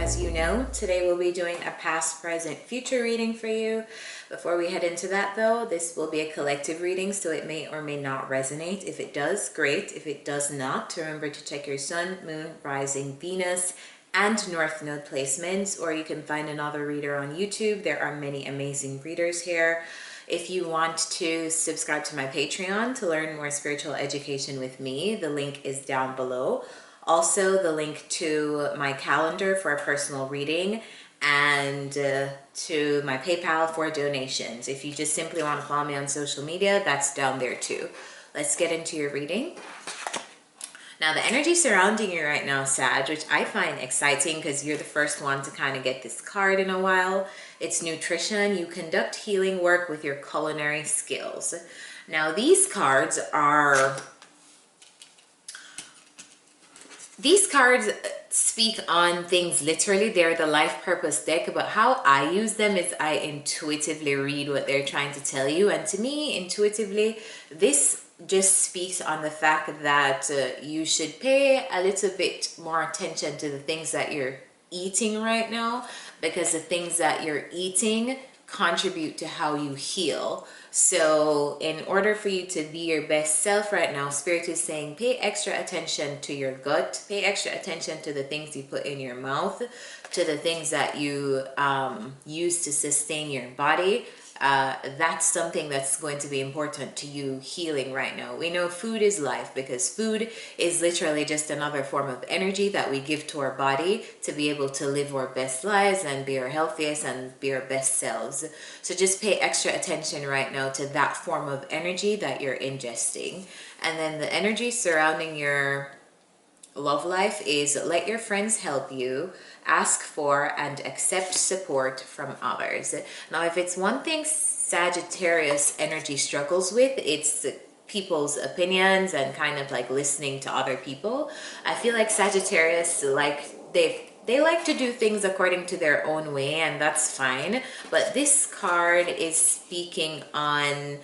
as you know, today we'll be doing a past, present, future reading for you. Before we head into that though, this will be a collective reading, so it may or may not resonate. If it does, great. If it does not, remember to check your sun, moon, rising, Venus, and North Node placements, or you can find another reader on YouTube. There are many amazing readers here. If you want to subscribe to my Patreon to learn more spiritual education with me, the link is down below. Also, the link to my calendar for a personal reading and to my PayPal for donations. If you just simply want to follow me on social media, that's down there too. Let's get into your reading. Now, the energy surrounding you right now, Sag, which I find exciting because you're the first one to kind of get this card in a while. It's nutrition. You conduct healing work with your culinary skills. Now, these cards speak on things literally. They're the life purpose deck, but how I use them is I intuitively read what they're trying to tell you. And to me, intuitively, this just speaks on the fact that you should pay a little bit more attention to the things that you're eating right now, because the things that you're eating contribute to how you heal. So in order for you to be your best self right now, Spirit is saying pay extra attention to your gut, pay extra attention to the things you put in your mouth, to the things that you use to sustain your body. That's something that's going to be important to you healing right now. We know food is life, because food is literally just another form of energy that we give to our body to be able to live our best lives and be our healthiest and be our best selves. So just pay extra attention right now to that form of energy that you're ingesting. And then the energy surrounding your love life is let your friends help you, ask for and accept support from others. Now, if it's one thing Sagittarius energy struggles with, it's people's opinions and kind of like listening to other people. I feel like Sagittarius, like they like to do things according to their own way, and that's fine. But this card is speaking on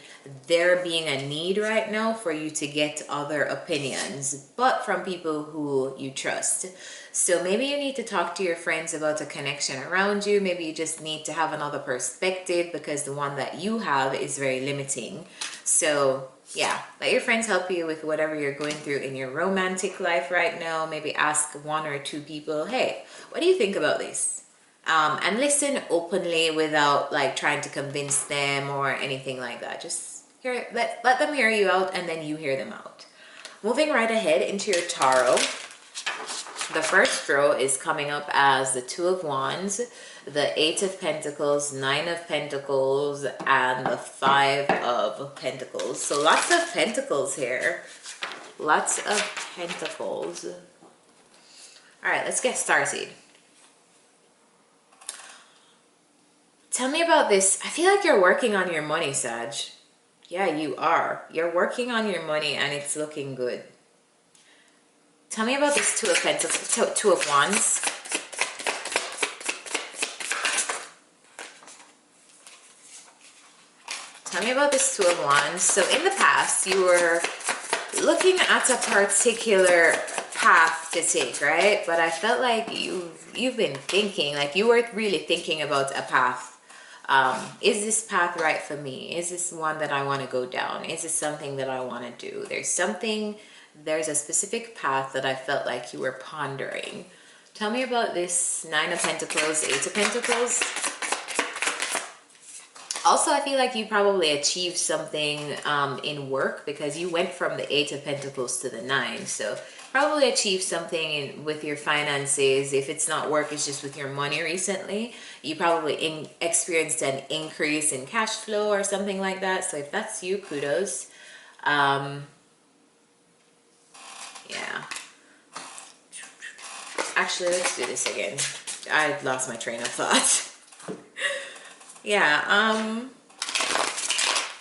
there being a need right now for you to get other opinions, but from people who you trust. So maybe you need to talk to your friends about a connection around you. Maybe you just need to have another perspective because the one that you have is very limiting. So yeah, let your friends help you with whatever you're going through in your romantic life right now. Maybe ask one or two people, hey, what do you think about this? And listen openly without like trying to convince them or anything like that. Just let them hear you out, and then you hear them out. Moving right ahead into your tarot. The first row is coming up as the Two of Wands, the Eight of Pentacles, Nine of Pentacles, and the Five of Pentacles. So lots of pentacles here. Lots of pentacles. All right, let's get started. Tell me about this. I feel like you're working on your money, Sag. Yeah, you are. You're working on your money and it's looking good. Tell me about this Two of Pentacles, Two of Wands. Tell me about this Two of Wands. So in the past, you were looking at a particular path to take, right? But I felt like you've been thinking, like you were really thinking about a path. Is this path right for me? Is this one that I want to go down? Is this something that I want to do? There's a specific path that I felt like you were pondering. Tell me about this Nine of Pentacles, Eight of Pentacles. Also, I feel like you probably achieved something in work, because you went from the Eight of Pentacles to the Nine. So probably achieved something with your finances. If it's not work, it's just with your money recently. You probably experienced an increase in cash flow or something like that. So if that's you, kudos. Yeah. Actually, let's do this again. I lost my train of thought. Yeah,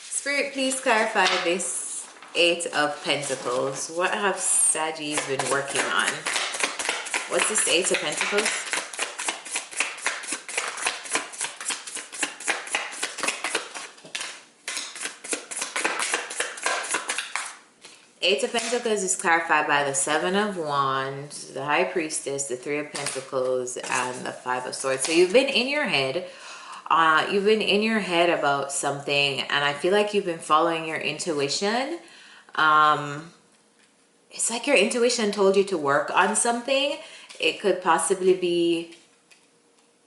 Spirit, please clarify this Eight of Pentacles. What have Saggies been working on? What's this Eight of Pentacles? Eight of Pentacles is clarified by the Seven of Wands, the High Priestess, the Three of Pentacles, and the Five of Swords. So you've been in your head. You've been in your head about something, and I feel like you've been following your intuition. It's like your intuition told you to work on something. It could possibly be,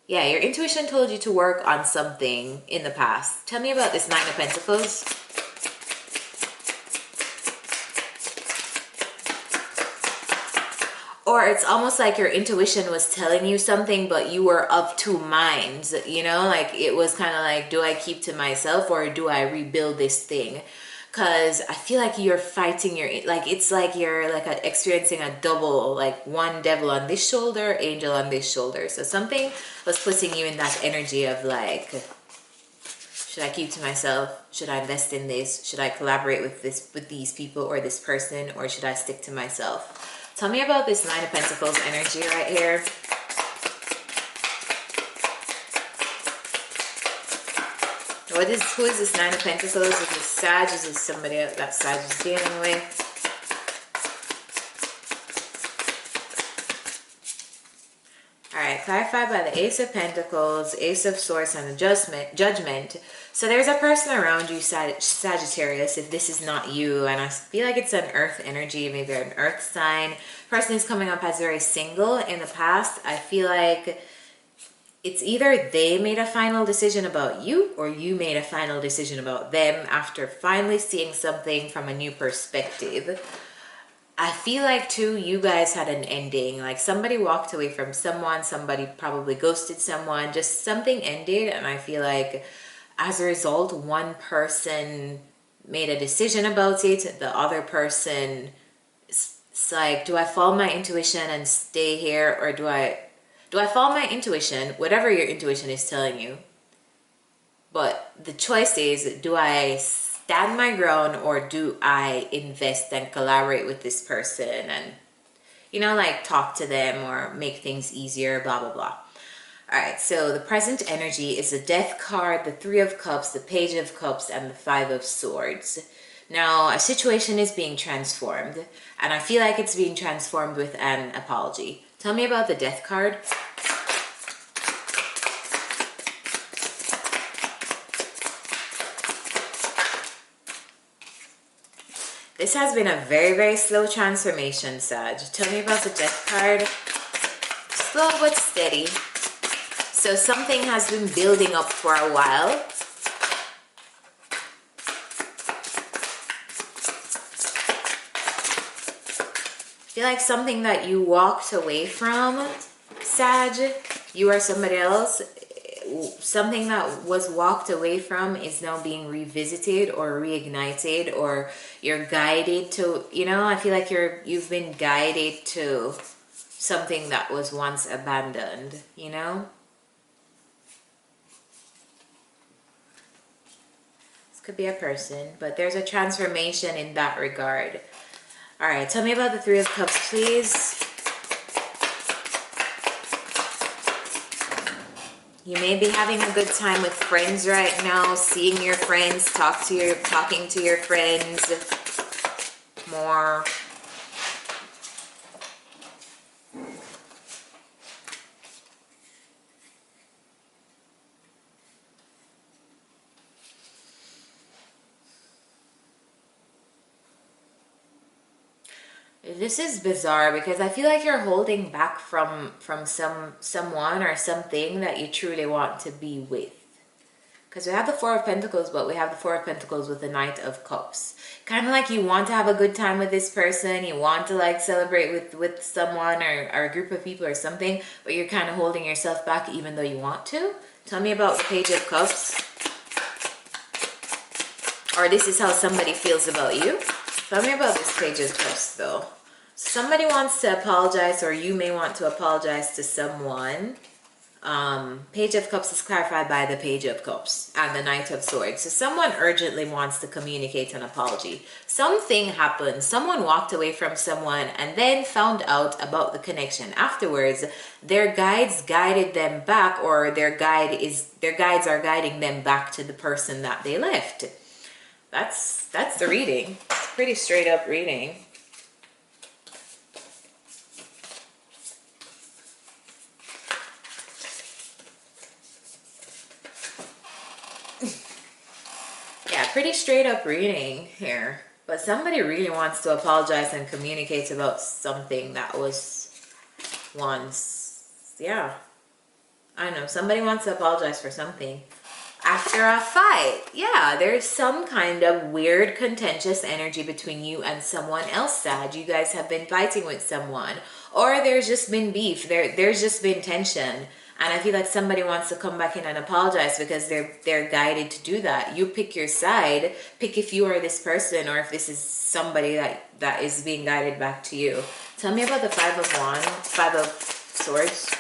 yeah, your intuition told you to work on something in the past. Tell me about this Nine of Pentacles. Or it's almost like your intuition was telling you something, but you were of two minds, you know? Like, it was kind of like, do I keep to myself or do I rebuild this thing? Because I feel like you're fighting your, like, it's like you're like experiencing a double, like one devil on this shoulder, angel on this shoulder. So something was putting you in that energy of like, should I keep to myself? Should I invest in this? Should I collaborate with these people or this person, or should I stick to myself? Tell me about this Nine of Pentacles energy right here. Who is this Nine of Pentacles? Is this Sag? Is this somebody else that Sag is dealing with? Alright, clarified by the Ace of Pentacles, Ace of Swords, and the Judgment. So there's a person around you, Sagittarius, if this is not you, and I feel like it's an earth energy, maybe an earth sign. Person is coming up as very single in the past. I feel like it's either they made a final decision about you or you made a final decision about them after finally seeing something from a new perspective. I feel like too, you guys had an ending, like somebody walked away from someone, somebody probably ghosted someone, just something ended, and I feel like as a result, one person made a decision about it, the other person, it's like, do I follow my intuition and stay here, or do I follow my intuition, whatever your intuition is telling you, but the choice is, do I stand my ground or do I invest and collaborate with this person and, you know, like talk to them or make things easier, blah, blah, blah. All right, so the present energy is the Death card, the Three of Cups, the Page of Cups, and the Five of Swords. Now, a situation is being transformed, and I feel like it's being transformed with an apology. Tell me about the Death card. This has been a very, very slow transformation, Sag. Tell me about the Death card. Slow but steady. So something has been building up for a while. I feel like something that you walked away from, Sag, you or somebody else, something that was walked away from is now being revisited or reignited, or you're guided to, you know, I feel like you've been guided to something that was once abandoned, you know? This could be a person, but there's a transformation in that regard. All right, tell me about the Three of Cups, please. You may be having a good time with friends right now, seeing your friends, talking to your friends more. This is bizarre because I feel like you're holding back from someone or something that you truly want to be with. Because we have the Four of Pentacles, but we have the Four of Pentacles with the Knight of Cups. Kind of like you want to have a good time with this person, you want to like celebrate with someone or a group of people or something, but you're kind of holding yourself back even though you want to. Tell me about the Page of Cups. Or this is how somebody feels about you. Tell me about this Page of Cups though. Somebody wants to apologize, or you may want to apologize to someone. Page of Cups is clarified by the Page of Cups and the Knight of Swords. So someone urgently wants to communicate an apology. Something happened. Someone walked away from someone and then found out about the connection. Afterwards, their guides guided them back, or their guides are guiding them back to the person that they left. That's the reading. Pretty straight up reading. Yeah, pretty straight up reading here. But somebody really wants to apologize and communicate about something that was once, yeah. I don't know, somebody wants to apologize for something. After a fight, yeah, there's some kind of weird contentious energy between you and someone else, Sag. You guys have been fighting with someone, or there's just been beef. There's just been tension, and I feel like somebody wants to come back in and apologize because they're guided to do that. You pick your side. Pick if you are this person or if this is somebody that is being guided back to you. Tell me about the Five of Swords.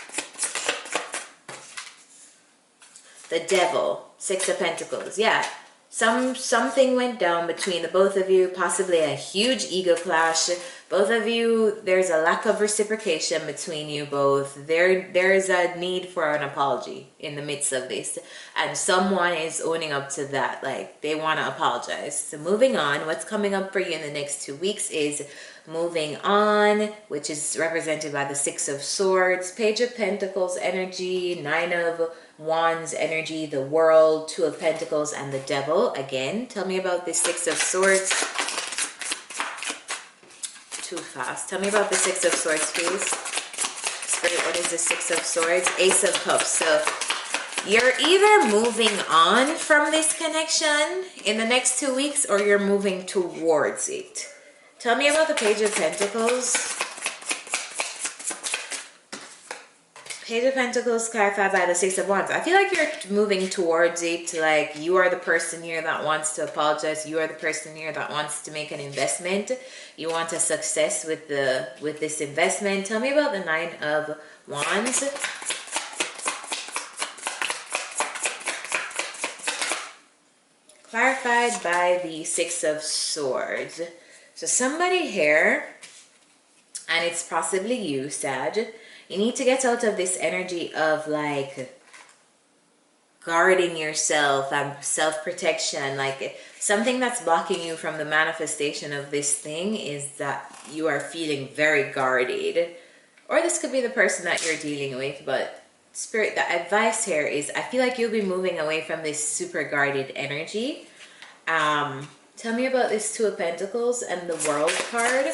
The Devil, Six of Pentacles. Yeah, something went down between the both of you, possibly a huge ego clash. Both of you, there's a lack of reciprocation between you both. There's a need for an apology in the midst of this, and someone is owning up to that. Like, they want to apologize. So moving on, what's coming up for you in the next 2 weeks is moving on, which is represented by the Six of Swords, Page of Pentacles energy, Nine of Wands energy, the World, Two of Pentacles, and the Devil. Again, tell me about the Six of Swords. Too fast. Tell me about the Six of Swords, please. Spirit, what is the Six of Swords? Ace of Cups. So you're either moving on from this connection in the next 2 weeks, or you're moving towards it. Tell me about the Page of Pentacles. Page of Pentacles clarified by the Six of Wands. I feel like you're moving towards it. Like, you are the person here that wants to apologize. You are the person here that wants to make an investment. You want a success with this investment. Tell me about the Nine of Wands. Clarified by the Six of Swords. So somebody here, and it's possibly you, Sag, you need to get out of this energy of like guarding yourself and self-protection. Like, something that's blocking you from the manifestation of this thing is that you are feeling very guarded. Or this could be the person that you're dealing with, but Spirit, the advice here is I feel like you'll be moving away from this super guarded energy. Tell me about this Two of Pentacles and the World card.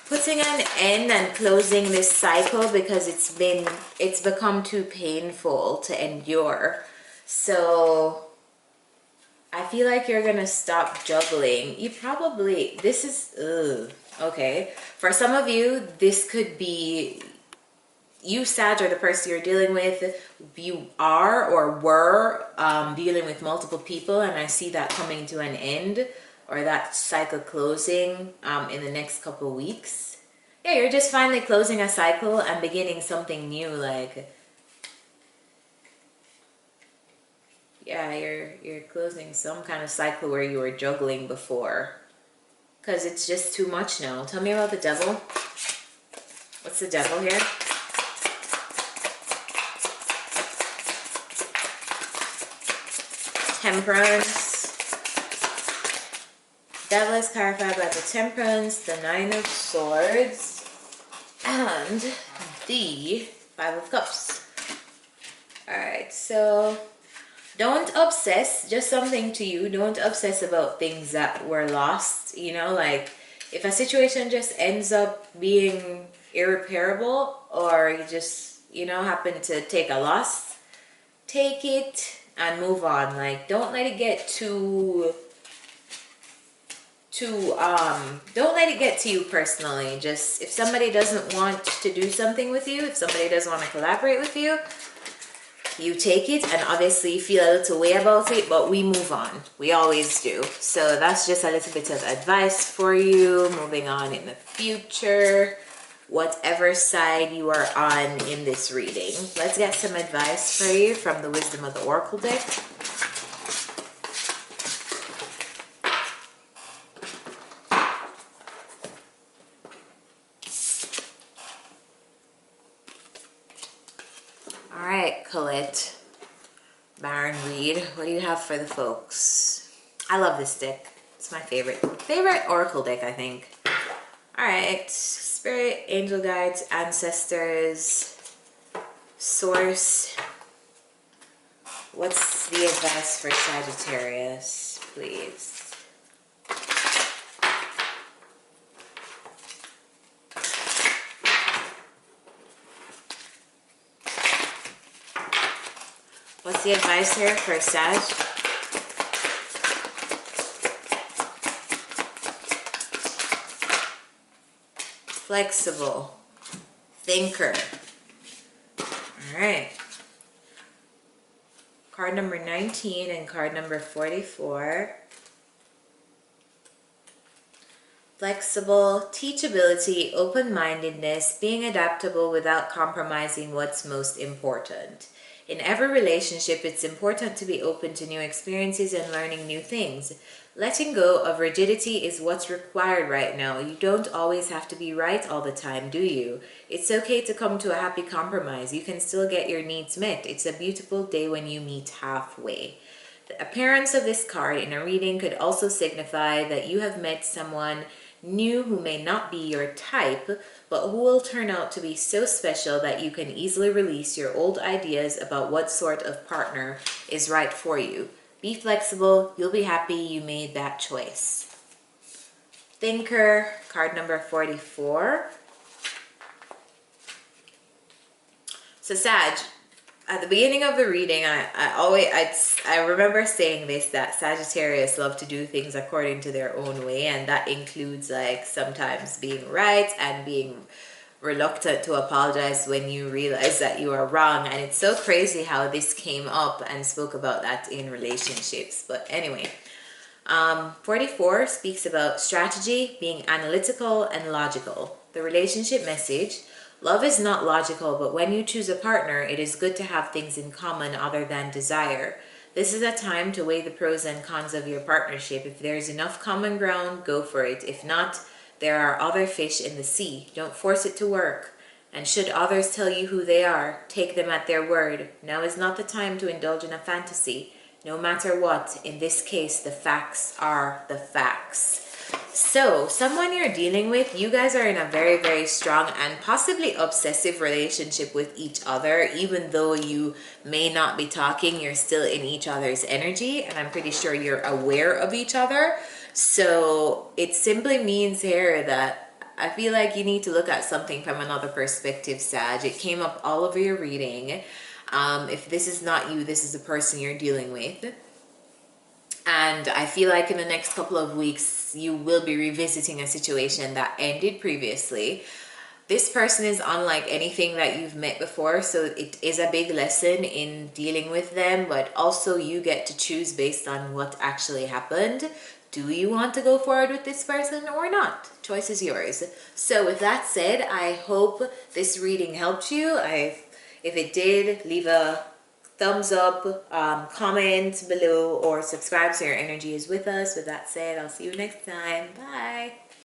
Putting an end and closing this cycle because it's become too painful to endure. So I feel like you're gonna stop juggling. You probably, this is okay. For some of you, this could be you, Sag, or the person you're dealing with. You are or were dealing with multiple people, and I see that coming to an end, or that cycle closing in the next couple of weeks. Yeah, you're just finally closing a cycle and beginning something new. Like, yeah, you're closing some kind of cycle where you were juggling before, because it's just too much now. Tell me about the Devil. What's the Devil here? Temperance. Devil is clarified by the Temperance, the Nine of Swords, and the Five of Cups. Alright, so don't obsess. Just something to you. Don't obsess about things that were lost. You know, like, if a situation just ends up being irreparable, or you just, you know, happen to take a loss, take it and move on. Like, don't let it get don't let it get to you personally. Just, if somebody doesn't want to do something with you, if somebody doesn't want to collaborate with you, you take it, and obviously you feel a little way about it, but we move on. We always do. So that's just a little bit of advice for you moving on in the future, whatever side you are on in this reading. Let's get some advice for you from the Wisdom of the Oracle deck. All right, Colette. Baron Reed, what do you have for the folks? I love this deck. It's my favorite oracle deck, I think. All right, spirit, angel guides, ancestors, source. What's the advice for Sagittarius, please? What's the advice here for Sag? Flexible, thinker. All right. Card number 19 and card number 44. Flexible, teachability, open-mindedness, being adaptable without compromising what's most important. In every relationship, it's important to be open to new experiences and learning new things. Letting go of rigidity is what's required right now. You don't always have to be right all the time, do you? It's okay to come to a happy compromise. You can still get your needs met. It's a beautiful day when you meet halfway. The appearance of this card in a reading could also signify that you have met someone new who may not be your type, but who will turn out to be so special that you can easily release your old ideas about what sort of partner is right for you. Be flexible. You'll be happy you made that choice. Thinker, card number 44. So Sag, at the beginning of the reading, I remember saying this, that Sagittarius love to do things according to their own way, and that includes like sometimes being right and being reluctant to apologize when you realize that you are wrong. And it's so crazy how this came up and spoke about that in relationships. But anyway, 44 speaks about strategy, being analytical and logical. The relationship message: love is not logical, but when you choose a partner, it is good to have things in common other than desire. This is a time to weigh the pros and cons of your partnership. If there is enough common ground, go for it. If not, there are other fish in the sea. Don't force it to work. And should others tell you who they are, take them at their word. Now is not the time to indulge in a fantasy. No matter what, in this case, the facts are the facts. So, someone you're dealing with, you guys are in a very, very strong and possibly obsessive relationship with each other. Even though you may not be talking, you're still in each other's energy. And I'm pretty sure you're aware of each other. So it simply means here that I feel like you need to look at something from another perspective, Sag. It came up all over your reading. If this is not you, this is the person you're dealing with. And I feel like in the next couple of weeks, you will be revisiting a situation that ended previously. This person is unlike anything that you've met before, so it is a big lesson in dealing with them, but also you get to choose based on what actually happened. Do you want to go forward with this person or not? Choice is yours. So with that said, I hope this reading helped you. If it did, leave a thumbs up, comment below, or subscribe so your energy is with us. With that said, I'll see you next time. Bye.